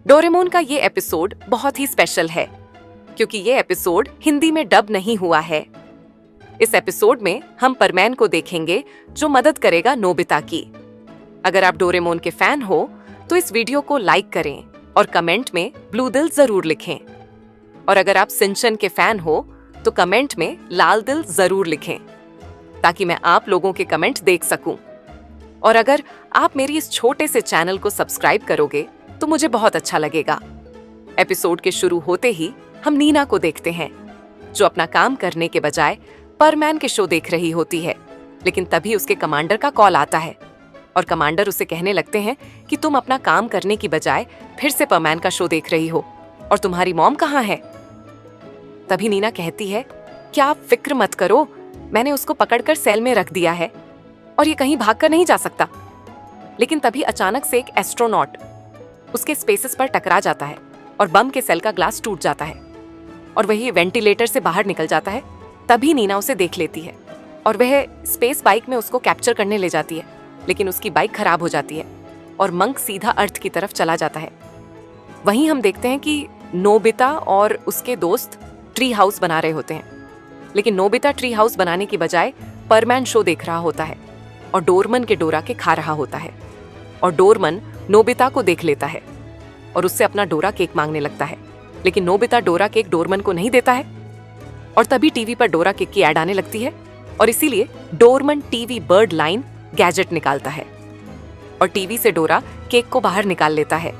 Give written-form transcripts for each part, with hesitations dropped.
Doraemon का ये episode बहुत ही स्पेशल है क्योंकि ये एपिसोड हिंदी में डब नहीं हुआ है। इस एपिसोड में हम परमैन को देखेंगे जो मदद करेगा नोबिता की। अगर आप डोरेमोन के फैन हो तो इस वीडियो को लाइक करें और कमेंट में ब्लू दिल जरूर लिखें। और अगर आप सिंचन के फैन हो तो कमेंट में लाल दिल जरूर लिखें ताकि मैं आप लोगों के कमेंट देख सकूं। और अगर आप मेरी इस छोटे से चैनल को सब्सक्राइब करोगे तो मुझे बहुत अच्छा लगेगा। एपिसोड के शुरू होते ही हम नीना को देखते हैं जो अपना काम करने के बजाय परमैन के शो देख रही होती है। लेकिन तभी उसके कमांडर का कॉल आता है और कमांडर उसे कहने लगते हैं कि तुम अपना काम करने की बजाय फिर से परमैन का शो देख रही हो और तुम्हारी मॉम कहाँ है। तभी नीना कहती है क्या आप फिक्र मत करो, मैंने उसको पकड़कर सेल में रख दिया है और ये कहीं भागकर नहीं जा सकता। लेकिन तभी अचानक से एक एस्ट्रोनॉट उसके स्पेसेस पर टकरा जाता है और बम के सेल का ग्लास टूट जाता है और वही वेंटिलेटर से बाहर निकल जाता है। तभी नीना उसे देख लेती है और वह स्पेस बाइक में उसको कैप्चर करने ले जाती है। लेकिन उसकी बाइक खराब हो जाती है और मंक सीधा अर्थ की तरफ चला जाता है। वहीं हम देखते हैं कि नोबिता और उसके दोस्त ट्री हाउस बना रहे होते हैं। लेकिन नोबिता ट्री हाउस बनाने की बजाय परमैन शो देख रहा होता है और डोरमन के डोरा के खा रहा होता है। और डोरमन नोबिता को देख लेता है और उससे अपना डोरा केक मांगने लगता है। लेकिन नोबिता डोरा केक डोरमन को नहीं देता है। और तभी टीवी पर डोरा केक की ऐड आने लगती है और इसीलिए डोरमन टीवी बर्ड लाइन गैजेट निकालता है और टीवी से डोरा केक को बाहर निकाल लेता है।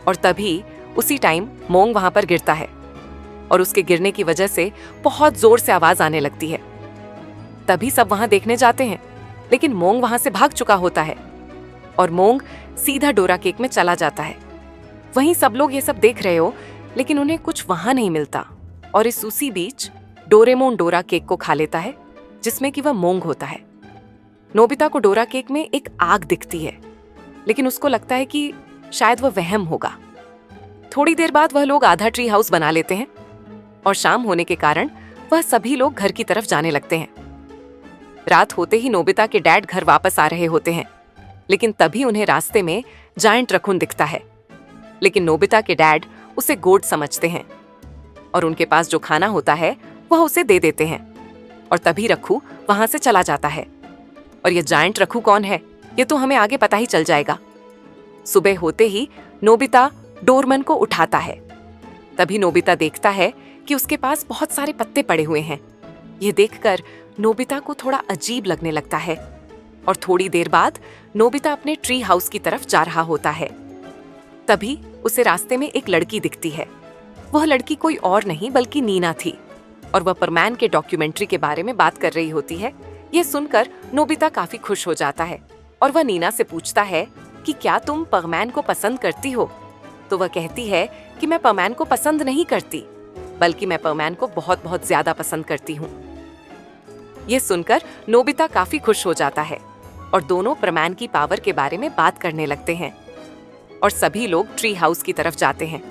और तभी उसी टाइम मोंग वहां पर गिरता है और उसके गिरने की वजह से बहुत जोर से आवाज आने लगती है। तभी सब वहां देखने जाते हैं लेकिन मोंग वहां से भाग चुका होता है और मोंग सीधा डोरा केक में चला जाता है। वहीं सब लोग ये सब देख रहे हो लेकिन उन्हें कुछ वहां नहीं मिलता। और इस उसी बीच डोरेमोन डोरा केक को खा लेता है जिसमें कि वह मोंग होता है। नोबिता को डोरा केक में एक आग दिखती है लेकिन उसको लगता है कि शायद वह वहम होगा। थोड़ी देर बाद वह लोग आधा ट्री हाउस बना लेते हैं और शाम होने के कारण वह सभी लोग घर की तरफ जाने लगते हैं। रात होते ही नोबिता के डैड घर वापस आ रहे होते हैं लेकिन तभी उन्हें रास्ते में जायंट रखून दिखता है। लेकिन नोबिता के डैड उसे गोड समझते हैं और उनके पास जो खाना होता है वह उसे दे देते हैं। और तभी रखू वहां से चला जाता है। और ये जायंट रखू कौन है ये तो हमें आगे पता ही चल जाएगा। सुबह होते ही नोबिता डोरमन को उठाता है। तभी नोबिता देखता है कि उसके पास बहुत सारे पत्ते पड़े हुए हैं। यह देखकर नोबिता को थोड़ा अजीब लगने लगता है और थोड़ी देर बाद नोबिता अपने ट्री हाउस की तरफ जा रहा होता है। तभी उसे रास्ते में एक लड़की दिखती है। वह लड़की कोई और नहीं बल्कि नीना थी और वह परमैन के डॉक्यूमेंट्री के बारे में बात कर रही होती है। यह सुनकर नोबिता काफी खुश हो जाता है और वह नीना से पूछता है कि क्या तुम परमैन को पसंद करती हो। तो वह कहती है कि मैं परमैन को पसंद नहीं करती बल्कि मैं परमैन को बहुत बहुत ज्यादा पसंद करती हूँ। यह सुनकर नोबिता काफी खुश हो जाता है और दोनों परमैन की पावर के बारे में बात करने लगते हैं। और सभी लोग ट्री हाउस की तरफ जाते हैं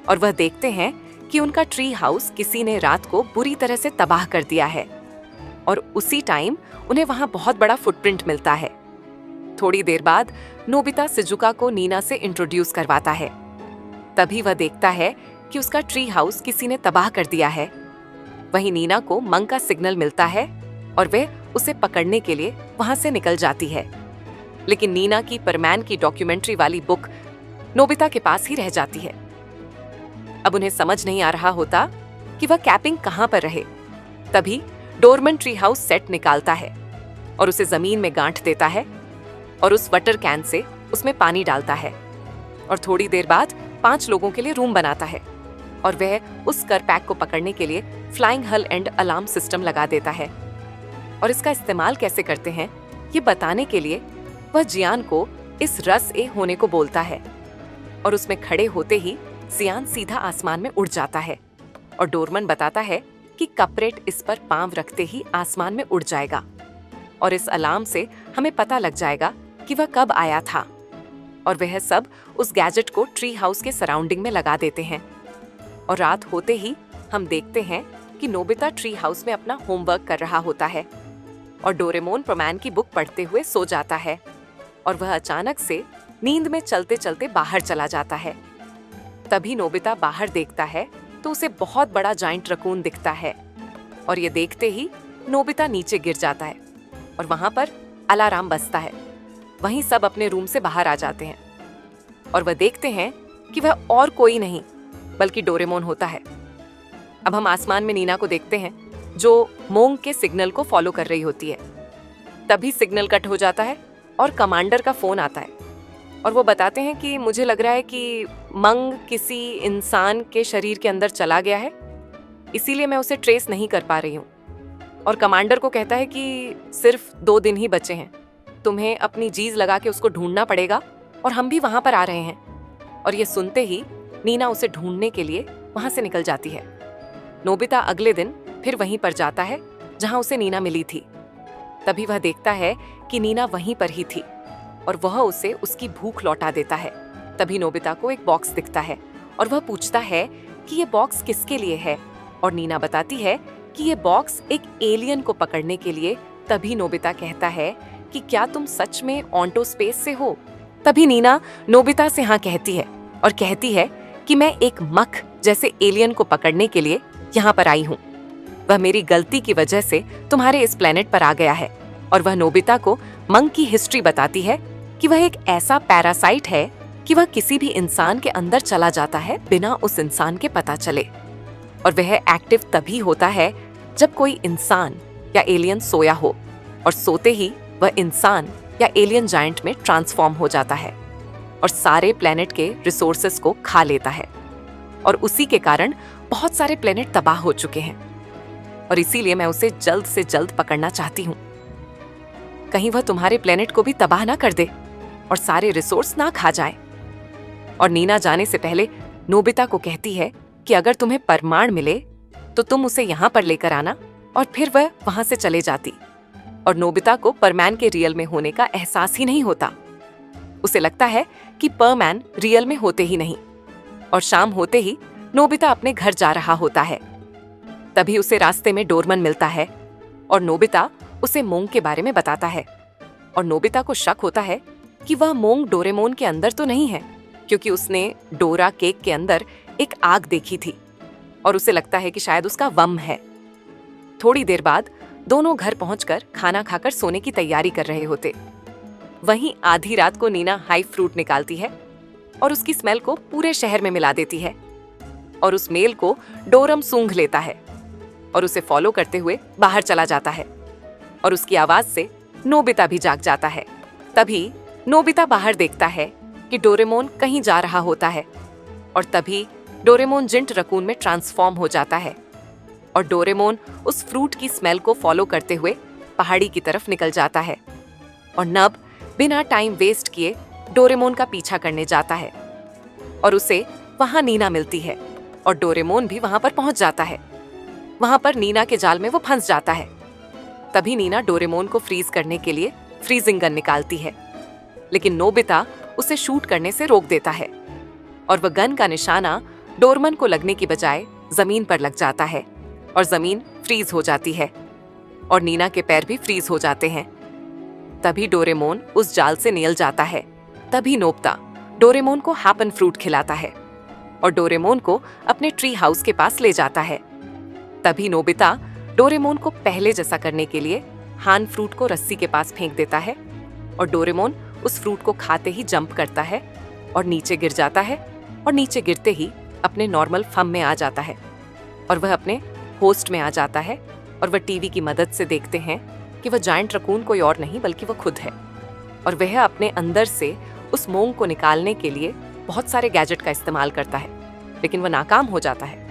और वह देखते हैं कि उनका ट्री हाउस किसी ने रात को बुरी तरह से तबाह कर दिया है। और उसी टाइम उन्हें वहां बहुत बड़ा फुटप्रिंट मिलता है। थोड़ी देर बाद नोबिता सिजुका को नीना से इंट्रोड्यूस करवाता है। तभी वह देखता है कि उसका ट्री हाउस किसी ने तबाह कर दिया है। वहीं नीना को मंक का सिग्नल मिलता है और वह उसे पकड़ने के लिए वहां से निकल जाती है। लेकिन नीना की परमैन की डॉक्यूमेंट्री वाली बुक नोबिता के पास ही रह जाती है। अब उन्हें समझ नहीं आ रहा होता कि वह कैपिंग कहां पर रहे। तभी डोरमन ट्री हाउस सेट निकालता है और उसे जमीन में गांठ देता है और उस वाटर कैन से उसमें पानी डालता है। और थोड़ी देर बाद 5 लोगों के लिए रूम बनाता है और वह उस करपैक को पकड़ने के लिए फ्लाइंग हल एंड अलार्म सिस्टम लगा देता है। और इसका इस्तेमाल कैसे करते हैं ये बताने के लिए वह जियान को इस रस ए होने को बोलता है और उसमें खड़े होते ही जियान सीधा आसमान में उड़ जाता है। और डोरमन बताता है कि कपरेट इस पर पांव रखते ही आसमान में उड़ जाएगा और इस अलार्म से हमें पता लग जाएगा कि वह कब आया था। और वह सब उस गैजेट को ट्री हाउस के सराउंडिंग में लगा देते हैं। और रात होते ही हम देखते हैं कि नोबिता ट्री हाउस में अपना होमवर्क कर रहा होता है और डोरेमोन परमैन की बुक पढ़ते हुए सो जाता है और वह अचानक से नींद में चलते चलते बाहर चला जाता है तभी नोबिता बाहर देखता है तो उसे बहुत बड़ा जाइंट रकून दिखता है और ये देखते ही नोबिता नीचे गिर जाता है और वहां पर अलार्म बजता है। वहीं सब अपने रूम से बाहर आ जाते हैं और वह देखते हैं कि वह और कोई नहीं बल्कि डोरेमोन होता है। अब हम आसमान में नीना को देखते हैं जो मोंग के सिग्नल को फॉलो कर रही होती है। तभी सिग्नल कट हो जाता है और कमांडर का फोन आता है और वो बताते हैं कि मुझे लग रहा है कि मंग किसी इंसान के शरीर के अंदर चला गया है, इसीलिए मैं उसे ट्रेस नहीं कर पा रही हूँ। और कमांडर को कहता है कि सिर्फ 2 दिन ही बचे हैं, तुम्हें अपनी जीज लगा के उसको ढूंढना पड़ेगा और हम भी वहां पर आ रहे हैं। और ये सुनते ही नीना उसे ढूंढने के लिए वहां से निकल जाती है। नोबिता अगले दिन फिर वहीं पर जाता है जहां उसे नीना मिली थी। तभी वह देखता है कि नीना वहीं पर ही थी और वह उसे उसकी भूख लौटा देता है। तभी नोबिता को एक बॉक्स दिखता है और वह पूछता है कि ये बॉक्स किसके लिए है और नीना बताती है कि ये बॉक्स एक एलियन को पकड़ने के लिए। तभी नोबिता कहता है कि क्या तुम सच में ऑन्टो स्पेस से हो? तभी नीना नोबिता से हाँ कहती है और कहती है कि मैं एक मख जैसे एलियन को पकड़ने के लिए यहाँ पर आई हूँ। वह मेरी गलती की वजह से तुम्हारे इस प्लेनेट पर आ गया है। और वह नोबिता को मंग की हिस्ट्री बताती है कि वह एक ऐसा पैरासाइट है कि वह किसी भी इंसान के अंदर चला जाता है बिना उस इंसान के पता चले। और वह एक्टिव तभी होता है जब कोई इंसान या एलियन सोया हो और सोते ही वह इंसान या एलियन जायंट में ट्रांसफॉर्म हो जाता है और सारे प्लेनेट के रिसोर्सेस को खा लेता है। और उसी के कारण बहुत सारे प्लेनेट तबाह हो चुके हैं और इसीलिए मैं उसे जल्द से जल्द पकड़ना चाहती हूँ। कहीं वह तुम्हारे प्लेनेट को भी तबाह ना कर दे और सारे रिसोर्स ना खा जाए। और नीना जाने से पहले नोबिता को कहती है कि अगर तुम्हें परमाण मिले तो तुम उसे यहाँ पर लेकर आना। और फिर वह वहां से चले जाती और नोबिता को परमैन के रियल में होने का एहसास ही नहीं होता। उसे लगता है कि परमैन रियल में होते ही नहीं। और शाम होते ही नोबिता अपने घर जा रहा होता है। तभी उसे रास्ते में डोरमन मिलता है और नोबिता उसे मोंग के बारे में बताता है। और नोबिता को शक होता है कि वह मोंग डोरेमोन के अंदर तो नहीं है, क्योंकि उसने डोरा केक के अंदर एक आग देखी थी और उसे लगता है कि शायद उसका वम है। थोड़ी देर बाद दोनों घर पहुंचकर खाना खाकर सोने की तैयारी कर रहे होते। वहीं आधी रात को नीना हाई फ्रूट निकालती है और उसकी स्मेल को पूरे शहर में मिला देती है और उस मेल को डोरम सूंघ लेता है और उसे फॉलो करते हुए बाहर चला जाता है। और उसकी आवाज से नोबिता भी जाग जाता है। तभी नोबिता बाहर देखता है कि डोरेमोन कहीं जा रहा होता है और तभी डोरेमोन जिंट रकून में ट्रांसफॉर्म हो जाता है और डोरेमोन उस फ्रूट की स्मेल को फॉलो करते हुए पहाड़ी की तरफ निकल जाता है। और नब बिना टाइम वेस्ट किए डोरेमोन का पीछा करने जाता है और उसे वहां नीना मिलती है और डोरेमोन भी वहां पर पहुंच जाता है। वहां पर नीना के जाल में वो फंस जाता है। तभी नीना डोरेमोन को फ्रीज करने के लिए फ्रीजिंग गन निकालती है, लेकिन नोबिता उसे शूट करने से रोक देता है और वह गन का निशाना डोरमन को लगने की बजाय जमीन पर लग जाता है और जमीन फ्रीज हो जाती है और नीना के पैर भी फ्रीज हो जाते हैं। तभी डोरेमोन उस जाल से निकल जाता है। तभी नोबिता डोरेमोन को हैपन फ्रूट खिलाता है और डोरेमोन को अपने ट्री हाउस के पास ले जाता है। तभी नोबिता डोरेमोन को पहले जैसा करने के लिए हान फ्रूट को रस्सी के पास फेंक देता है और डोरेमोन उस फ्रूट को खाते ही जंप करता है और नीचे गिर जाता है और नीचे गिरते ही अपने नॉर्मल फॉर्म में आ जाता है और वह अपने होस्ट में आ जाता है। और वह टीवी की मदद से देखते हैं कि वह जायंट रकून कोई और नहीं बल्कि वह खुद है और वह अपने अंदर से उस मोंग को निकालने के लिए बहुत सारे गैजेट का इस्तेमाल करता है, लेकिन वह नाकाम हो जाता है।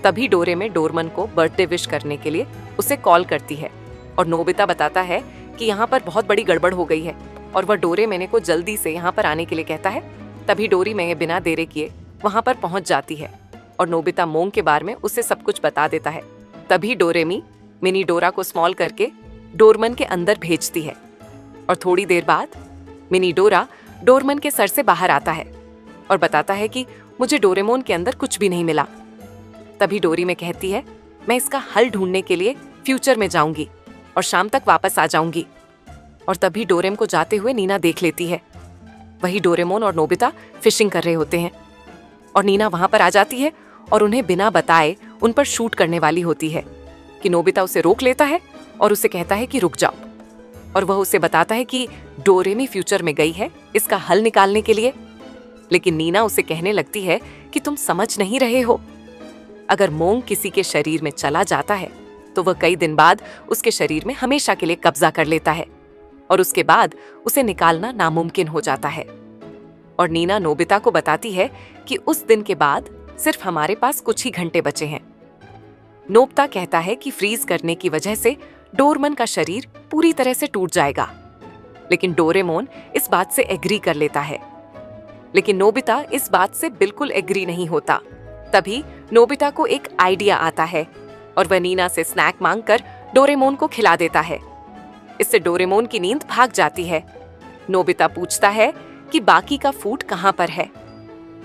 तभी डोरे में डोरमन को बर्थडे विश करने के लिए उसे कॉल करती है और नोबिता बताता है कि यहाँ पर बहुत बड़ी गड़बड़ हो गई है और वह डोरे मैने को जल्दी से यहाँ पर आने के लिए कहता है। तभी डोरी में बिना देरी किए वहाँ पर पहुँच जाती है और नोबिता मोंग के बारे में उसे सब कुछ बता देता है। तभी डोरेमी मिनी डोरा को स्मॉल करके डोरमन के अंदर भेजती है और थोड़ी देर बाद मिनी डोरा डोरमन के सर से बाहर आता है और बताता है कि मुझे डोरेमोन के अंदर कुछ भी नहीं मिला। तभी डोरी में कहती है मैं इसका हल ढूंढने के लिए फ्यूचर में जाऊंगी और शाम तक वापस आ जाऊंगी। और तभी डोरेम को जाते हुए नीना देख लेती है। वही डोरेमोन और नोबिता फिशिंग कर रहे होते हैं। और नीना वहां पर आ जाती है और उन्हें बिना बताए उन पर शूट करने वाली होती है कि नोबिता उसे रोक लेता है और उसे कहता है कि रुक जाओ। और वह उसे बताता है कि डोरेमी फ्यूचर में गई है इसका हल निकालने के लिए। लेकिन नीना उसे कहने लगती है कि तुम समझ नहीं रहे हो, अगर मोंग किसी के शरीर में चला जाता है तो वह कई दिन बाद उसके शरीर में हमेशा के लिए कब्जा कर लेता है और उसके बाद उसे निकालना नामुमकिन हो जाता है। और नीना नोबिता को बताती है कि उस दिन के बाद सिर्फ हमारे पास कुछ ही घंटे बचे हैं। नोबिता कहता है कि फ्रीज करने की वजह से डोरेमोन का शरीर पूरी तरह से टूट जाएगा, लेकिन डोरेमोन इस बात से एग्री कर लेता है। लेकिन नोबिता इस बात से बिल्कुल एग्री नहीं होता। तभी नोबिता को एक आइडिया आता है और वह नीना से स्नैक मांगकर डोरेमोन को खिला देता है। इससे डोरेमोन की नींद भाग जाती है। नोबिता पूछता है कि बाकी का फूड कहाँ पर है।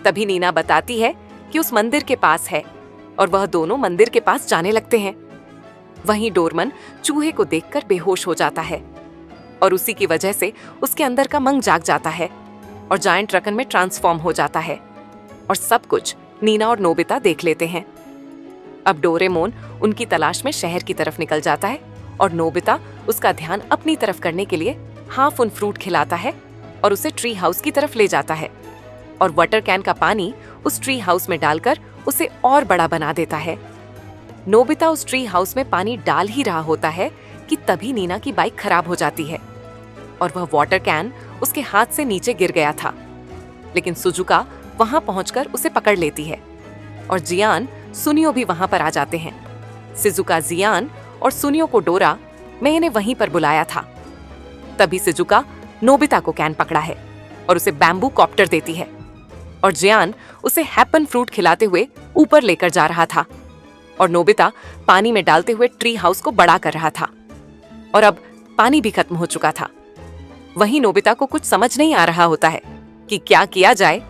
तभी नीना बताती है कि उस मंदिर के पास है और वह दोनों मंदिर के पास जाने लगते हैं। वहीं डोरेमोन चूहे को देखकर बेहोश हो जाता है और उसी की वजह से उसके अंदर का मंग जाग जाता है और जायंट ड्रैगन में ट्रांसफॉर्म हो जाता है। और सब कुछ नीना और नोबिता देख लेते हैं। अब डोरेमोन उनकी तलाश में शहर की तरफ निकल जाता है और नोबिता उसका ध्यान अपनी तरफ करने के लिए हाफ उन फ्रूट खिलाता है और उसे ट्री हाउस की तरफ ले जाता है और वाटर कैन का पानी उस ट्री हाउस में डालकर उसे और बड़ा बना देता है। नोबिता उस ट्री हाउस में पानी डाल ही रहा होता है कि तभी नीना की बाइक खराब हो जाती है और वह वाटर कैन उसके हाथ से नीचे गिर गया था। लेकिन सुजुका वहां पहुंचकर उसे पकड़ लेती है और जियान सुनियो भी वहां पर आ जाते हैं। सिजुका जियान और सुनियो को डोरा मैंने वहीं पर बुलाया था। तभी सिजुका नोबिता को कैन पकड़ा है और उसे बैम्बू कॉप्टर देती है और जियान उसे हैपन फ्रूट खिलाते हुए ऊपर लेकर जा रहा था और नोबिता पानी में डालते हुए ट्री हाउस को बड़ा कर रहा था और अब पानी भी खत्म हो चुका था। वहीं नोबिता को कुछ समझ नहीं आ रहा होता है कि क्या किया जाए।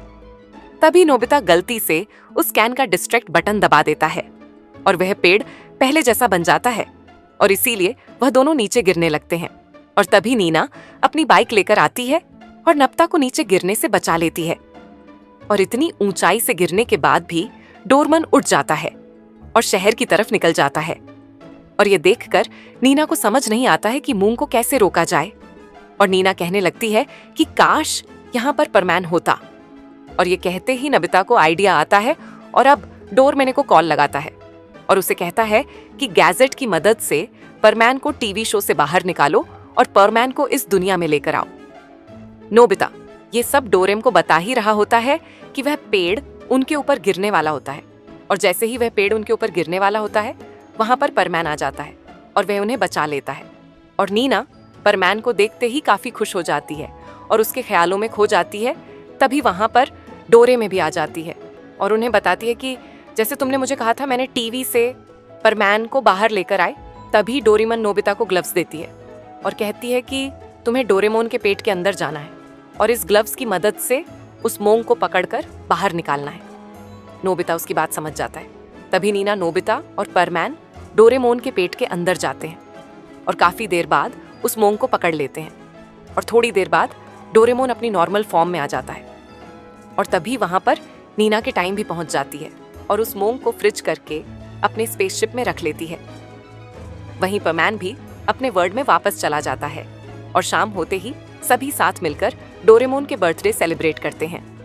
तभी नोबिता गलती से उस कैन का डिस्ट्रैक्ट बटन दबा देता है और वह पेड़ पहले जैसा बन जाता है और इसीलिए वह दोनों नीचे गिरने लगते हैं। और तभी नीना अपनी बाइक लेकर आती है और नोबिता को नीचे गिरने से बचा लेती है। और इतनी ऊंचाई से गिरने के बाद भी डोरेमोन उठ जाता है और शहर की तरफ निकल जाता है। और ये देखकर नीना को समझ नहीं आता है कि मूंग को कैसे रोका जाए। और नीना कहने लगती है कि काश यहाँ पर परमैन होता। और ये कहते ही नोबिता को आइडिया आता है और अब डोरेमोन को कॉल लगाता है और उसे कहता है कि गैजेट की मदद से परमैन को टीवी शो से बाहर निकालो और परमैन को इस दुनिया में लेकर आओ। नोबिता ये सब डोरेमोन को बता ही रहा होता है कि वह पेड़ उनके ऊपर गिरने वाला होता है और जैसे ही वह पेड़ उनके ऊपर गिरने वाला होता है वहां पर परमैन आ जाता है और वह उन्हें बचा लेता है। और नीना परमैन को देखते ही काफी खुश हो जाती है और उसके ख्यालों में खो जाती है। तभी वहां पर डोरेमोन भी आ जाती है और उन्हें बताती है कि जैसे तुमने मुझे कहा था मैंने टीवी से परमैन को बाहर लेकर आए। तभी डोरेमोन नोबिता को ग्लव्स देती है और कहती है कि तुम्हें डोरेमोन के पेट के अंदर जाना है और इस ग्लव्स की मदद से उस मोंग को पकड़कर बाहर निकालना है। नोबिता उसकी बात समझ जाता है। तभी नीना नोबिता और परमैन डोरेमोन के पेट के अंदर जाते हैं और काफी देर बाद उस मोंग को पकड़ लेते हैं और थोड़ी देर बाद डोरेमोन अपनी नॉर्मल फॉर्म में आ जाता है। और तभी वहां पर नीना के टाइम भी पहुंच जाती है और उस मोंग को फ्रिज करके अपने स्पेसशिप में रख लेती है। वहीं परमैन भी अपने वर्ल्ड में वापस चला जाता है और शाम होते ही सभी साथ मिलकर डोरेमोन के बर्थडे सेलिब्रेट करते हैं।